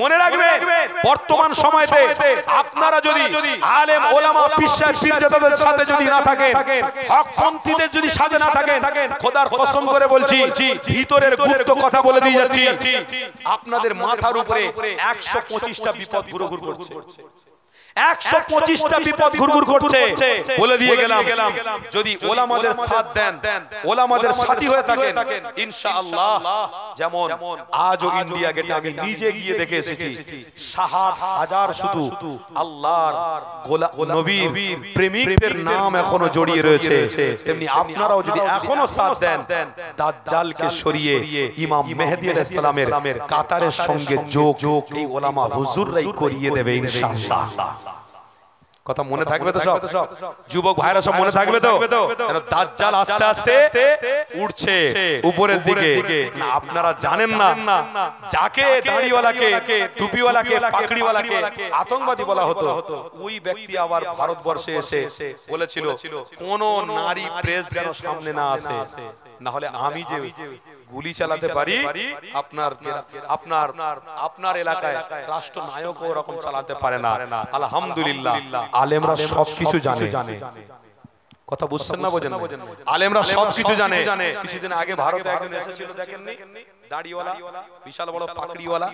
মনে রাখবেন বর্তমান সময়তে আপনারা যদি আলেম ওলামা পিশার পীরজাদাদের সাথে যদি না থাকেন, হকপন্থীদের যদি সাথে না থাকেন, খোদার কসম করে বলছি, ভিতরের গুপ্ত কথা বলে দিয়ে যাচ্ছি, আপনাদের মাথার উপরে 125টা বিপদ ঘুরঘুর করছে। 125টা বিপদ ঘুরঘুর করছে বলে দিয়ে গেলাম। যদি ওলামাদের সাথ দেন, ওলামাদের সাথী হয়ে থাকেন, ইনশাআল্লাহ যেমন আজও ইন্ডিয়া গেটে আমি নিজে গিয়ে দেখে এসেছি 60,000 শুধু আল্লাহর নবীর প্রেমিকদের নাম এখনো জড়িয়ে রয়েছে। তেমনি আপনারাও যদি এখনো সাথ দেন, দাজ্জালকে সরিয়ে ইমাম মেহেদী আলাইহিস সালামের কাতারের সঙ্গে যোগ এই ওলামা হুজুররাই করিয়ে দেবে ইনশাআল্লাহ। কথা মনে থাকবে তো? সব যুবক ভাইরা সব মনে থাকবে তো? কারণ দাজ্জাল আস্তে আস্তে উঠছে উপরের দিকে। আপনারা জানেন না, যাকে দাড়িওয়ালাকে, টুপিওয়ালাকে, পাগড়িওয়ালাকে আতঙ্কবাদী বলা হতো, ওই ব্যক্তি আবার ভারতবর্ষে এসে বলেছিল কোন নারী প্রেস যেন সামনে না আসে, না হলে আমি যে গুলি চালাতে পারি আপনার আপনার আপনার এলাকায় রাষ্ট্রনায়ক ওরকম চালাতে পারে না। আলহামদুলিল্লাহ আলেমরা সবকিছু জানে। কথা বুঝছেন না? বোঝেন? আলেমরা সবকিছু জানে। কিছুদিন আগে ভারতে একজন এসেছিল, দেখেননি? দাড়িওয়ালা, বিশাল বড় পাগড়িওয়ালা,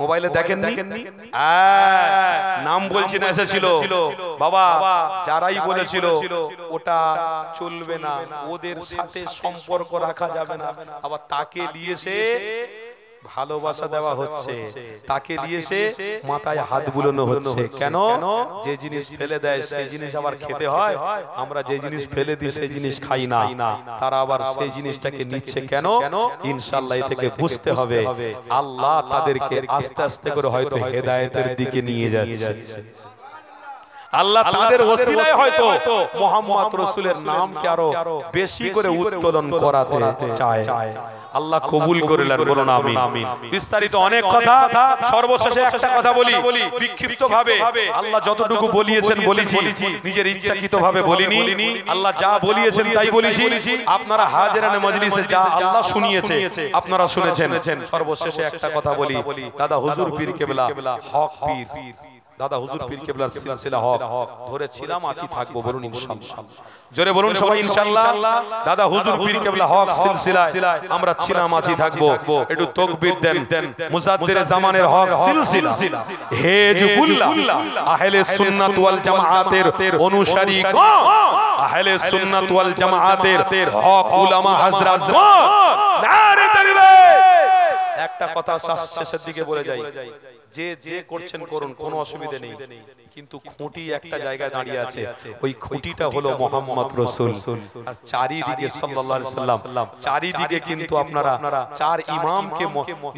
মোবাইলে দেখেননি? নাম বলছি না, এসেছিল। বাবা যারাই বলেছিল ওটা চলবে না, ওদের সাথে সম্পর্ক রাখা যাবে না, আবার তাকে দিয়েছে ভালোবাসা দেওয়া হচ্ছে, তাকে দিয়েছে মাথায় হাত বুলানো হচ্ছে। কেন? যে জিনিস ফেলে দেয় সেই জিনিস আবার খেতে হয়, আমরা যে জিনিস ফেলে দিই সেই জিনিস খাই না, তারা আবার সেই জিনিসটাকে নিচ্ছে কেন? ইনশাআল্লাহ এ থেকে বুঝতে হবে আল্লাহ তাদেরকে আস্তে আস্তে করে হয়তো হেদায়েতের দিকে নিয়ে যাচ্ছে। আল্লাহ তাদের ওসিলায় হয়তো মুহাম্মদ রাসূলের নামকে আরো বেশি করে উত্তোলন করাতে চায়। আল্লাহ কবুল করিলেন, বলুন আমিন। বিস্তারিত অনেক কথা, সর্বশেষে একটা কথা বলি, বিক্ষিপ্ত ভাবে আল্লাহ যতটুকু বলিয়েছেন বলেছি, নিজের ইচ্ছাকৃত ভাবে বলিনি। আল্লাহ যা বলিয়েছেন তাই বলেছি। আপনারা হাজিরানে মজলিসে যা আল্লাহ শুনিয়েছে আপনারা শুনেছেন। সর্বশেষে একটা কথা বলি, দাদা হুজুর পীর কেবলা হক পীর, দাদা হুজুর পীর কেবলার সিলসিলা হক ধরেছিলাম, আছি, থাকবো, বলুন ইনশাআল্লাহ। জোরে বলুন সবাই ইনশাআল্লাহ। দাদা হুজুর পীর কেবলা হক সিলসিলায় আমরা ছিলাম, আছি, থাকবো। একটু তাকবীর দেন। মুজাদ্দিরে জামানের হক সিলসিলা হেজবুল্লাহ আহলে সুন্নাত ওয়াল জামাআতের অনুসারী, আহলে সুন্নাত ওয়াল জামাআতের হক উলামা হযরত, নারে তাকবীর। একটা কথা শেষের দিকে বলে যাই, যে যে করছেন করুন, কোনো অসুবিধা নেই, কিন্তু খুঁটি একটা জায়গায় দাঁড়িয়ে আছে, ওই খুঁটিটা হলো মুহাম্মদ রাসূল। আর চারিদিকে সাল্লাল্লাহু আলাইহি সাল্লাম, চারিদিকে কিন্তু আপনারা চার ইমামকে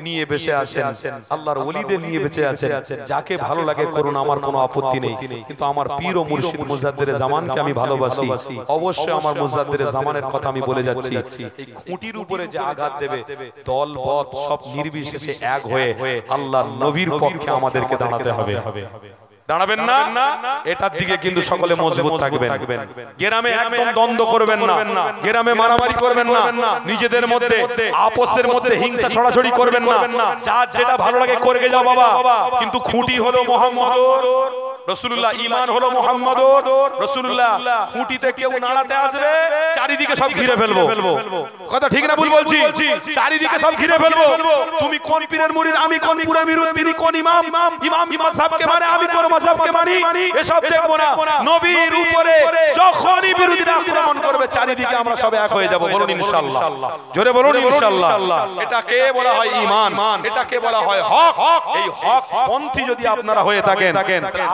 নিয়ে বেঁচে আছেন, আল্লাহর ওলিদের নিয়ে বেঁচে আছেন। যাকে ভালো লাগে করুন, আমার কোনো আপত্তি নেই, কিন্তু আমার পীর ও মুর্শিদ মুজাদ্দিরে জামানকে আমি ভালোবাসি। অবশ্যই আমার মুজাদ্দিরে জামানের কথা আমি বলে যাচ্ছি। এই খুঁটির উপরে যে আঘাত দেবে, দলবত সব নির্বিশেষে এক হয়ে আল্লাহর নবীর পক্ষে আমাদেরকে দাঁড়াতে হবে। দাঁড়াবেন না? এটার দিকে কিন্তু সকলে মজবুত থাকবেন। গ্রামে একদম দ্বন্দ্ব করবেন না, গ্রামে মারামারি করবেন না, নিজেদের মধ্যে আপসের মধ্যে হিংসা ছড়াছড়ি করবেন না। যার যেটা ভালো লাগে করে যাও বাবা, কিন্তু খুঁটি হলো মুহাম্মদ রাসূলুল্লাহ, ঈমান হলো মুহাম্মদ রাসূলুল্লাহ। খুঁটিতে কেউ নাড়াতে আসবে, চারিদিকে সব ঘিরে ফেলবো। কথা ঠিক না ভুল বলছি? চারিদিকে সব ঘিরে ফেলবো। তুমি কোন পীরের মুরিদ, আমি কোন পীরের মুরিদ, তিনি কোন ইমাম, ইমাম মাযহাবকে মানে, আমি কোন মাযহাবকে মানি, এসব দেখবো না। নবীর উপরে যখনই বিরোধীরা আক্রমণ করবে, চারিদিকে আমরা সব এক হয়ে যাব, বলুন ইনশাআল্লাহ। জোরে বলুন ইনশাআল্লাহ। এটাকে বলা হয় ঈমান, এটাকে বলা হয় হক। এই হক পন্থী যদি আপনারা হয়ে থাকেন,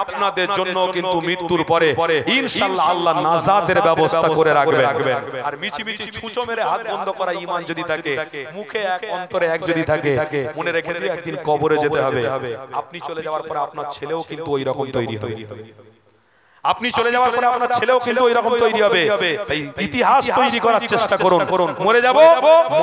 আপনাদের জন্য কিন্তু মৃত্যুর পরে ইনশাআল্লাহ আল্লাহ নাজাতের ব্যবস্থা করে রাখবেন। আর মিছি মিছি ছুঁচো মেরে হাত বন্ধ করা ঈমান যদি থাকে, মুখে এক অন্তরে এক যদি থাকে, মনে রেখে দিও একদিন কবরে যেতে হবে। আপনি চলে যাওয়ার পর আপনার ছেলেও কিন্তু ওই রকম তৈরি হবে। আপনি চলে যাওয়ার পরে আপনার ছেলেও কিন্তু ওইরকম তৈরি হবে। তাই ইতিহাস তৈরি করার চেষ্টা করুন। মরে যাব,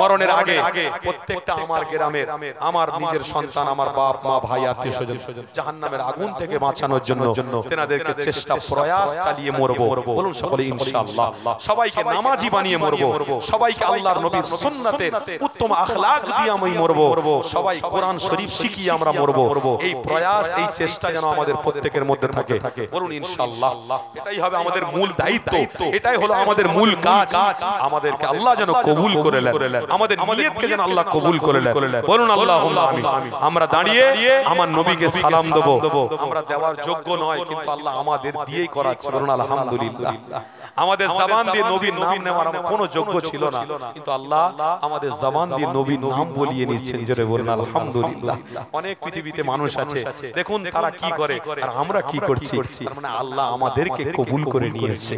মরণের আগে প্রত্যেকটা আমার গ্রামের, আমার নিজের সন্তান, আমার বাপ মা ভাই আত্মীয় স্বজন জাহান্নামের আগুন থেকে বাঁচানোর জন্য তেনাদেরকে চেষ্টা প্রয়াস চালিয়ে মরবো। বলুন সকলে ইনশাআল্লাহ। সবাইকে নামাজি বানিয়ে মরবো, সবাইকে আল্লাহর নবীর সুন্নাতের উত্তম আখলাক দিয়ে আমি মরবো, সবাই কোরআন শরীফ শিখিয়ে আমরা মরবো। এই প্রয়াস, এই চেষ্টা যেন আমাদের প্রত্যেকের মধ্যে থাকে। বলুন ইনশাআল্লাহ। এটাই হবে আমাদের মূল দায়িত্ব, এটাই হলো আমাদের মূল কাজ। আমাদেরকে আল্লাহ যেন কবুল করে নেন, আমাদের নিয়তকে যেন আল্লাহ কবুল করে নেন। বলুন আল্লাহুম্মা আমিন। আমরা দাঁড়িয়ে আমার নবীকে সালাম দেব। আমরা দেওয়ার যোগ্য নয়, কিন্তু আল্লাহ আমাদের দিয়েই করাচ্ছে। বলুন আলহামদুলিল্লাহ। আমাদের জবান দিয়ে নবীর নাম নেওয়ার কোনো যোগ্য ছিল না, কিন্তু আল্লাহ আমাদের জবান দিয়ে নবীর নাম বলিয়ে নিচ্ছেন। জোরে বলুন আলহামদুলিল্লাহ। অনেক পৃথিবীতে মানুষ আছে, দেখুন তারা কি করে আর আমরা কি করছি। তার মানে আল্লাহ আমাদেরকে কবুল করে নিয়েছে।